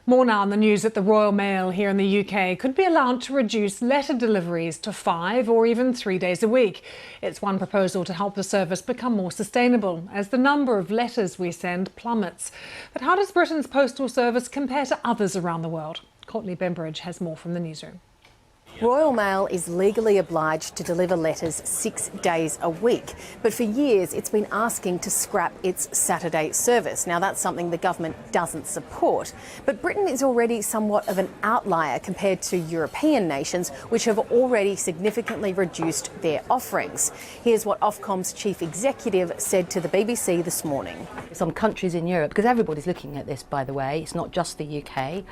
More now on the news that the Royal Mail here in the UK could be allowed to reduce letter deliveries to 5 or even 3 days a week. It's one proposal to help the service become more sustainable as the number of letters we send plummets. But how does Britain's postal service compare to others around the world? Courtney Bembridge has more from the newsroom. Royal Mail is legally obliged to deliver letters 6 days a week, but for years it's been asking to scrap its Saturday service. Now that's something the government doesn't support, but Britain is already somewhat of an outlier compared to European nations which have already significantly reduced their offerings. Here's what Ofcom's chief executive said to the BBC this morning. Some countries in Europe, because everybody's looking at this by the way, it's not just the UK,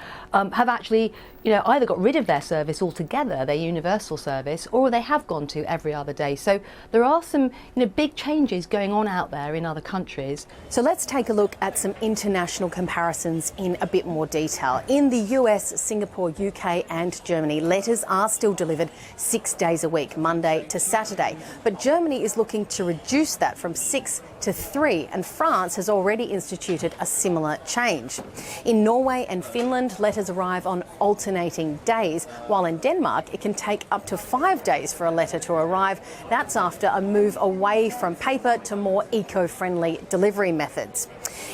have actually either got rid of their service altogether, their universal service, or they have gone to every other day. So there are some big changes going on out there in other countries. So let's take a look at some international comparisons in a bit more detail. In the US, Singapore, UK and Germany, letters are still delivered 6 days a week, Monday to Saturday. But Germany is looking to reduce that from 6 to 3, and France has already instituted a similar change. In Norway and Finland, letters arrive on alternating days, while in Denmark it can take up to 5 days for a letter to arrive. That's after a move away from paper to more eco-friendly delivery methods.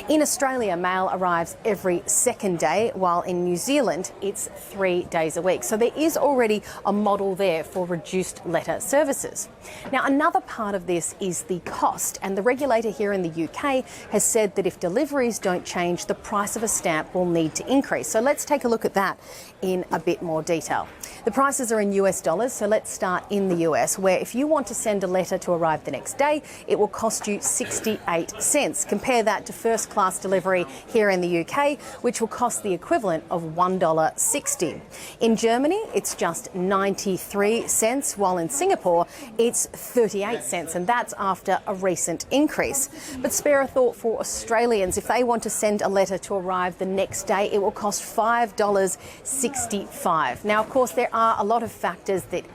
In Australia, mail arrives every second day, while in New Zealand it's 3 days a week. So there is already a model there for reduced letter services. Now, another part of this is the cost, and the regulator here in the UK has said that if deliveries don't change, the price of a stamp will need to increase. So let's take a look at that in a bit more detail. The prices are in US dollars, so let's start in the US, where if you want to send a letter to arrive the next day, it will cost you 68 cents. Compare that to first class delivery here in the UK, which will cost the equivalent of $1.60. In Germany, it's just 93 cents, while in Singapore, it's 38 cents, and that's after a recent increase. But spare a thought for Australians. If they want to send a letter to arrive the next day, it will cost $5.65. Now, of course, there are a lot of factors that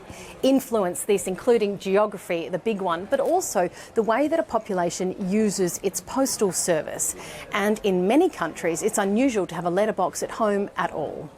influence this, including geography, the big one, but also the way that a population uses its postal service. And in many countries, it's unusual to have a letterbox at home at all.